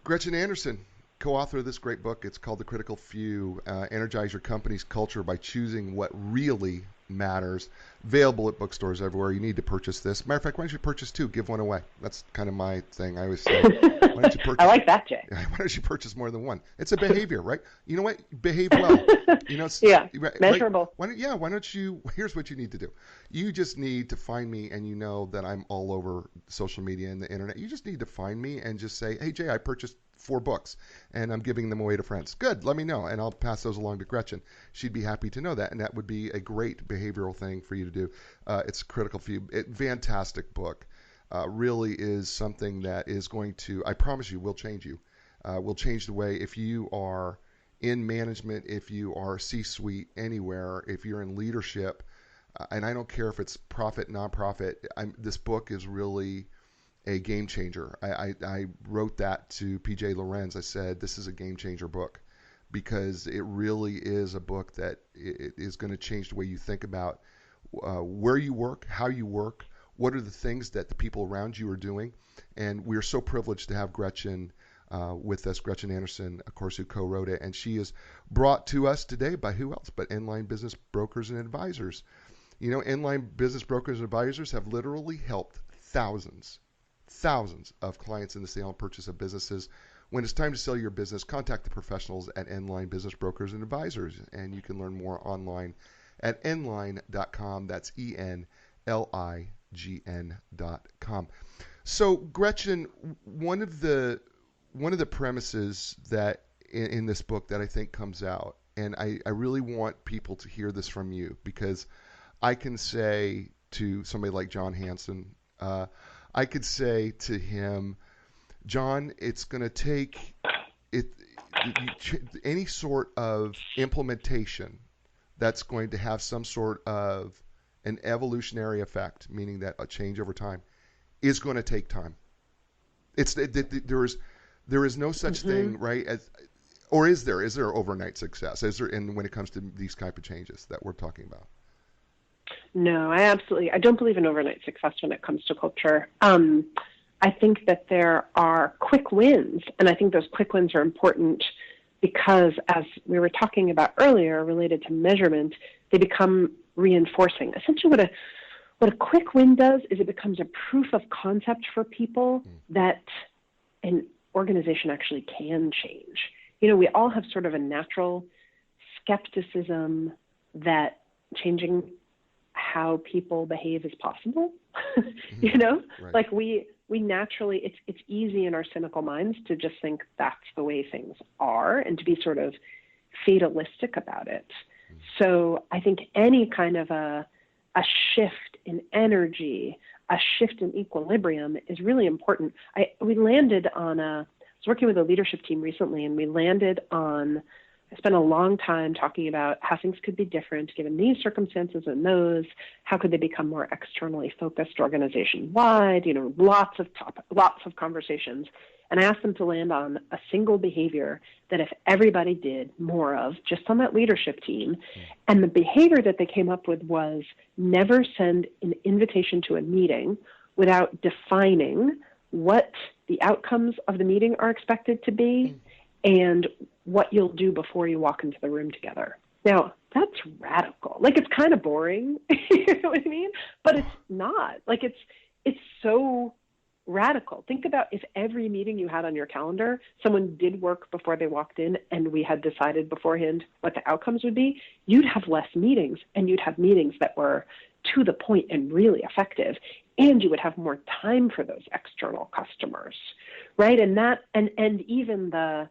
Gretchen Anderson, co-author of this great book. It's called The Critical Few, Energize Your Company's Culture by Choosing What Really Matters. Available at bookstores everywhere. You need to purchase this. Matter of fact, why don't you purchase two? Give one away. That's kind of my thing. I always say, why don't you purchase? I like that, Jay. Why don't you purchase more than one? It's a behavior, right? You know what? Behave well. You know, measurable. Why don't you? Here's what you need to do. You just need to find me, and you know that I'm all over social media and the internet. You just need to find me and just say, hey, Jay, I purchased 4 books and I'm giving them away to friends. Good, let me know, and I'll pass those along to Gretchen. She'd be happy to know that, and that would be a great behavioral thing for you to do. It's Critical Few. Fantastic book. Really is something that is going to, I promise you, will change you. Will change the way, if you are in management, if you are C-suite anywhere, if you're in leadership, and I don't care if it's profit, nonprofit, this book is really a game changer. I wrote that to PJ Lorenz. I said, this is a game changer book, because it really is a book that it is going to change the way you think about where you work, how you work, what are the things that the people around you are doing. And we're so privileged to have Gretchen with us, Gretchen Anderson, of course, who co-wrote it. And she is brought to us today by who else but Inline Business Brokers and Advisors. You know, Inline Business Brokers and Advisors have literally helped thousands of clients in the sale and purchase of businesses. When it's time to sell your business, contact the professionals at Inline Business Brokers and Advisors, and you can learn more online at enline.com. That's ENLIGN.com. So, Gretchen, one of the premises that in this book that I think comes out, and I really want people to hear this from you, because I can say to somebody like John Hanson, I could say to him, John, it's going to take any sort of implementation that's going to have some sort of an evolutionary effect, meaning that a change over time is going to take time. There is no such thing, right? Or is there overnight success? Is there, when it comes to these type of changes that we're talking about? No, I don't believe in overnight success when it comes to culture. I think that there are quick wins, and I think those quick wins are important because, as we were talking about earlier, related to measurement, they become reinforcing. Essentially, what a quick win does is it becomes a proof of concept for people that an organization actually can change. You know, we all have sort of a natural skepticism that changing how people behave is possible. You know, right. Like we naturally, it's easy in our cynical minds to just think that's the way things are and to be sort of fatalistic about it. So I think any kind of a shift in energy, a shift in equilibrium is really important. I was working with a leadership team recently, and I spent a long time talking about how things could be different given these circumstances and those. How could they become more externally focused organization-wide? You know, lots of conversations. And I asked them to land on a single behavior that if everybody did more of, just on that leadership team, and the behavior that they came up with was never send an invitation to a meeting without defining what the outcomes of the meeting are expected to be and what you'll do before you walk into the room together. Now, that's radical. Like, it's kind of boring, you know what I mean? But it's not. Like, it's so radical. Think about if every meeting you had on your calendar, someone did work before they walked in and we had decided beforehand what the outcomes would be, you'd have less meetings, and you'd have meetings that were to the point and really effective, and you would have more time for those external customers, right? And even the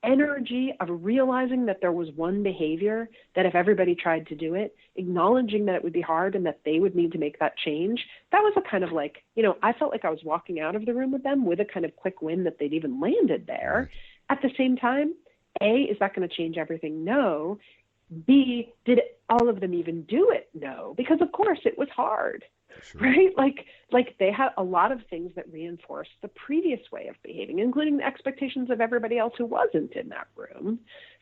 energy of realizing that there was one behavior that if everybody tried to do it, acknowledging that it would be hard and that they would need to make that change, that was a kind of like, I felt like I was walking out of the room with them with a kind of quick win that they'd even landed there. At the same time, A, is that going to change everything? No. B, did all of them even do it? No, because of course it was hard. Sure. Right? Like they had a lot of things that reinforced the previous way of behaving, including the expectations of everybody else who wasn't in that room.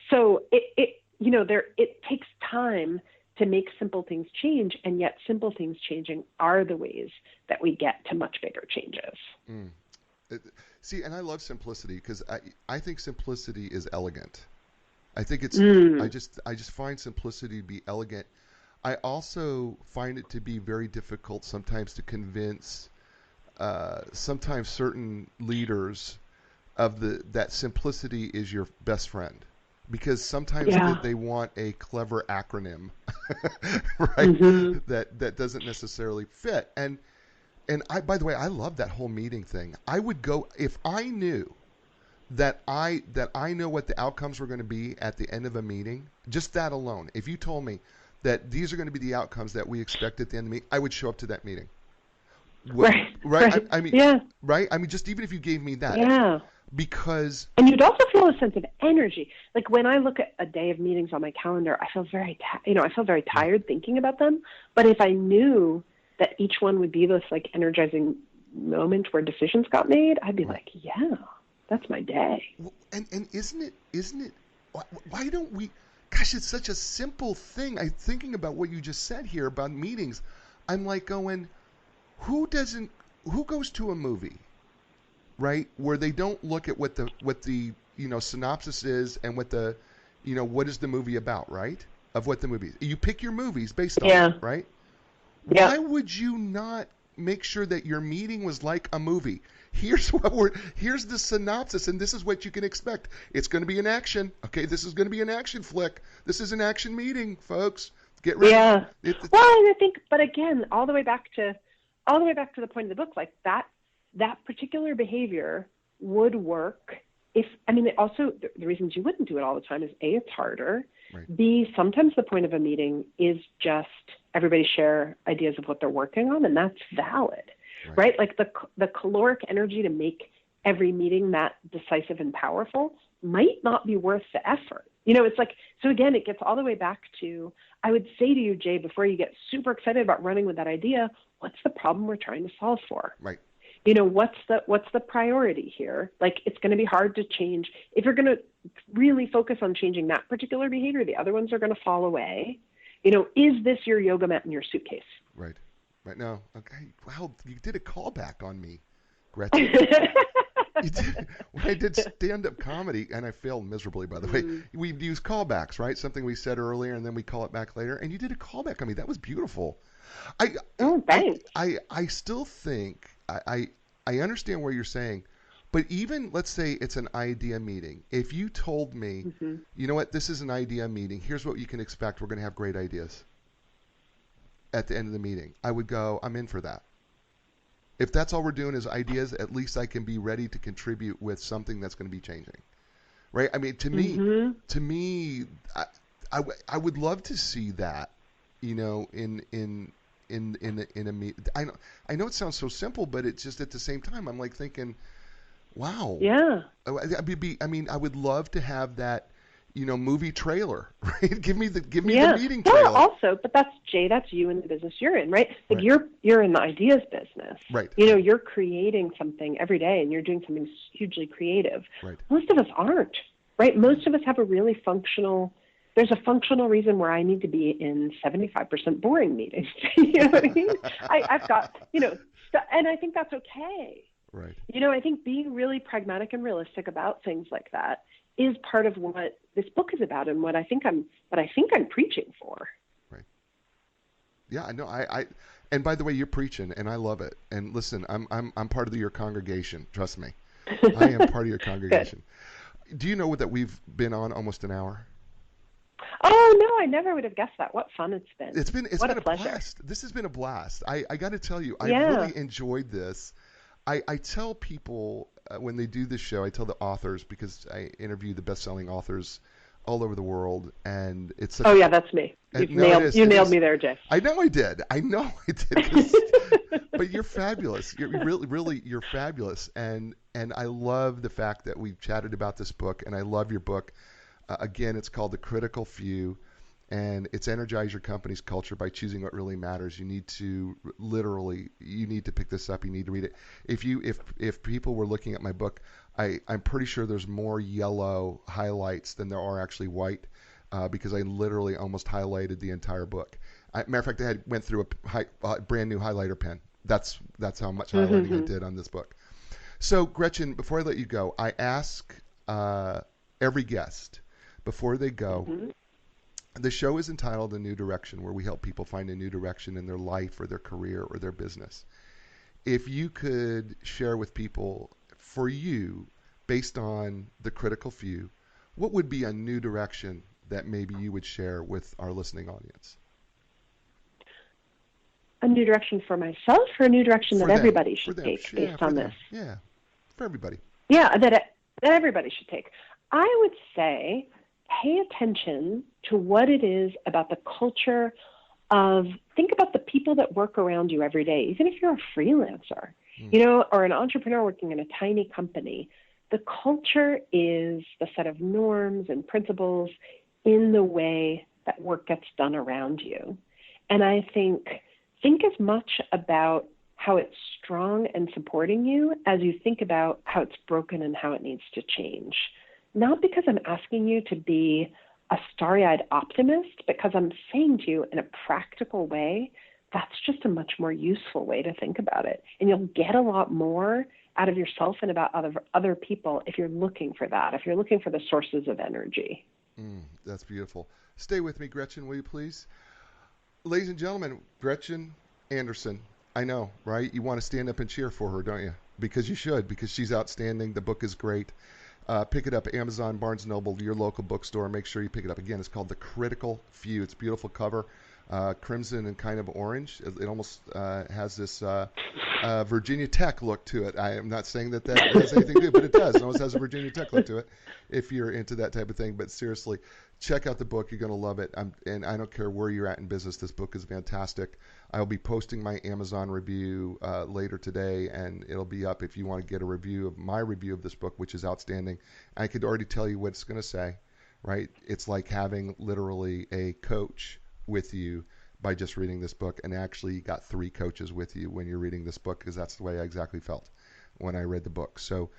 So it takes time to make simple things change, and yet simple things changing are the ways that we get to much bigger changes. See, and I love simplicity because I think simplicity is elegant. I think it's I just find simplicity to be elegant. I also find it to be very difficult sometimes to convince sometimes certain leaders of that simplicity is your best friend, because sometimes they want a clever acronym, right? That doesn't necessarily fit. And I, by the way, I love that whole meeting thing. I would go if I knew that I know what the outcomes were going to be at the end of a meeting. Just that alone. If you told me that these are going to be the outcomes that we expect at the end of the meeting, I would show up to that meeting. Right. I mean, right? I mean, just even if you gave me that. Yeah. Because. And you'd also feel a sense of energy. Like when I look at a day of meetings on my calendar, I feel very, tired thinking about them. But if I knew that each one would be this like energizing moment where decisions got made, I'd be like, yeah, that's my day. Well, and isn't it? Why don't we? Gosh, it's such a simple thing. I'm thinking about what you just said here about meetings. I'm like going, who goes to a movie, right, where they don't look at what the synopsis is and what the what is the movie about, right? Of what the movie is. You pick your movies based on it, right? Yeah. Why would you not make sure that your meeting was like a movie? Here's the synopsis, and this is what you can expect. It's going to be an action. Okay, this is going to be an action flick. This is an action meeting, folks. Get ready. Yeah. And I think, but again, all the way back to the point of the book, like that particular behavior would work if. I mean, also the reasons you wouldn't do it all the time is A, it's harder. Right. B, sometimes the point of a meeting is just everybody share ideas of what they're working on, and that's valid. Right? Like the caloric energy to make every meeting that decisive and powerful might not be worth the effort. It's like, so again, it gets all the way back to, I would say to you, Jay, before you get super excited about running with that idea, what's the problem we're trying to solve for? Right. What's the priority here? Like, it's going to be hard to change. If you're going to really focus on changing that particular behavior, the other ones are going to fall away. Is this your yoga mat in your suitcase? Right. Right now, okay. Wow, you did a callback on me, Gretchen. When I did stand-up comedy, and I failed miserably, by the way, we use callbacks, right? Something we said earlier, and then we call it back later. And you did a callback on me. That was beautiful. Thanks. I still think I understand what you're saying, but even let's say it's an idea meeting. If you told me, you know what, this is an idea meeting. Here's what you can expect. We're going to have great ideas at the end of the meeting, I would go, I'm in for that. If that's all we're doing is ideas, at least I can be ready to contribute with something that's going to be changing, right? I mean, to me, I would love to see that, in a meeting. I know it sounds so simple, but it's just at the same time, I'm like thinking, wow. Yeah. I would love to have that. Movie trailer, right? Give me the meeting trailer. Well, also, but that's you in the business you're in, right? Like you're in the ideas business. Right. You're creating something every day and you're doing something hugely creative. Right. Most of us aren't, right? Most of us have there's a functional reason where I need to be in 75% boring meetings. You know what I mean? I've got, and I think that's okay. Right. I think being really pragmatic and realistic about things like that is part of what this book is about and what I think I'm preaching for. Right. Yeah, I know. And by the way, you're preaching, and I love it. And listen, I'm part of your congregation. Trust me, I am part of your congregation. Do you know that we've been on almost an hour? Oh no, I never would have guessed that. What fun it's been. It's been a pleasure. Blast. This has been a blast. I got to tell you, I really enjoyed this. I tell people when they do this show, I tell the authors, because I interview the best-selling authors all over the world, and it's such yeah, that's me. You nailed me there, Jay. I know I did. 'Cause, but you're fabulous. You're really you're fabulous, and I love the fact that we've chatted about this book, and I love your book. Again, it's called The Critical Few, and it's Energize Your Company's Culture by Choosing What Really Matters. You need to pick this up. You need to read it. If people were looking at my book, I'm pretty sure there's more yellow highlights than there are actually white, because I literally almost highlighted the entire book. Matter of fact, I went through a brand new highlighter pen. That's how much highlighting I did on this book. So, Gretchen, before I let you go, I ask every guest before they go. The show is entitled A New Direction, where we help people find a new direction in their life or their career or their business. If you could share with people, for you, based on the critical few, what would be a new direction that maybe you would share with our listening audience? A new direction for myself, or a new direction that everybody should take based on this? Yeah, for everybody. Yeah, that everybody should take. I would say pay attention to what it is about the culture of, think about the people that work around you every day, even if you're a freelancer, or an entrepreneur working in a tiny company. The culture is the set of norms and principles in the way that work gets done around you. And I think as much about how it's strong and supporting you as you think about how it's broken and how it needs to change. Not because I'm asking you to be a starry-eyed optimist, because I'm saying to you in a practical way, that's just a much more useful way to think about it. And you'll get a lot more out of yourself and about other people if you're looking for that, if you're looking for the sources of energy. That's beautiful. Stay with me, Gretchen, will you please? Ladies and gentlemen, Gretchen Anderson. I know, right? You want to stand up and cheer for her, don't you? Because you should, because she's outstanding. The book is great. Pick it up, Amazon, Barnes & Noble, your local bookstore. Make sure you pick it up. Again, it's called The Critical Few. It's a beautiful cover, crimson and kind of orange. It almost has this Virginia Tech look to it. I am not saying that has anything to do, but it does. It almost has a Virginia Tech look to it if you're into that type of thing. But seriously, check out the book. You're going to love it. And I don't care where you're at in business. This book is fantastic. I'll be posting my Amazon review later today, and it'll be up if you want to get a review of my review of this book, which is outstanding. I could already tell you what it's going to say, right? It's like having literally a coach with you by just reading this book, and actually you got 3 coaches with you when you're reading this book, because that's the way I exactly felt when I read the book. So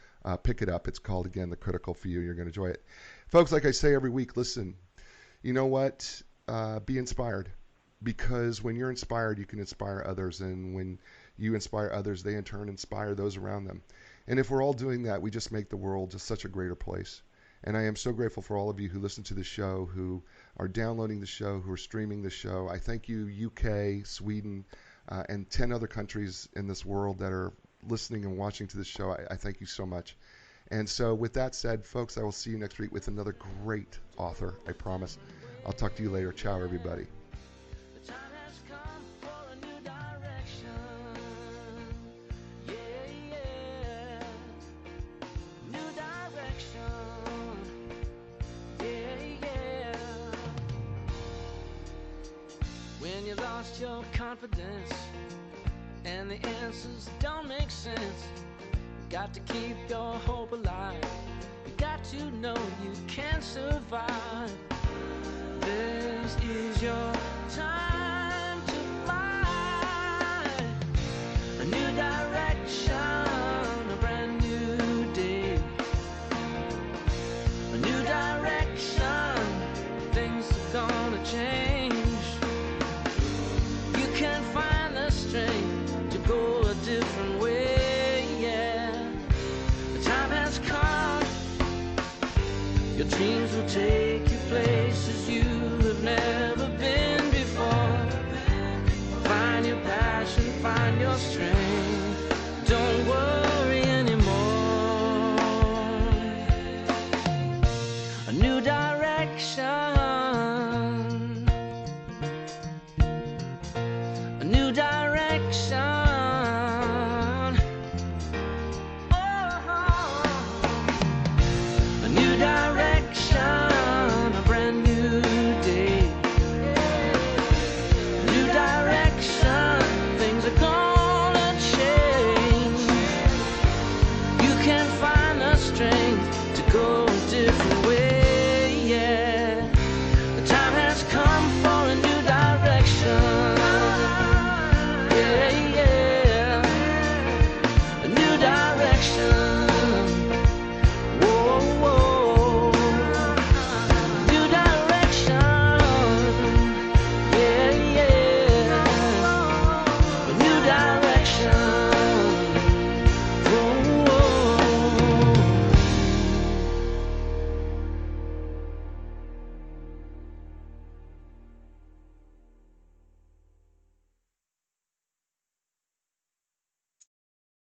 pick it up. It's called, again, The Critical Few. You're going to enjoy it. Folks, like I say every week, listen, you know what? Be inspired. Because when you're inspired, you can inspire others. And when you inspire others, they in turn inspire those around them. And if we're all doing that, we just make the world just such a greater place. And I am so grateful for all of you who listen to the show, who are downloading the show, who are streaming the show. I thank you, UK, Sweden, and 10 other countries in this world that are listening and watching to this show. I thank you so much. And so with that said, folks, I will see you next week with another great author, I promise. I'll talk to you later. Ciao, everybody. The time has come for a new direction. Yeah, yeah. New direction. Yeah, yeah. When you lost your confidence and the answers don't make sense, you got to keep your hope alive. You got to know you can survive. This is your time to find a new direction, a brand new day, a new direction. Things are gonna change. You can find the strength to go a different way. Yeah, the time has come. Your dreams will take you places you have never been before. Find your passion, find your strength.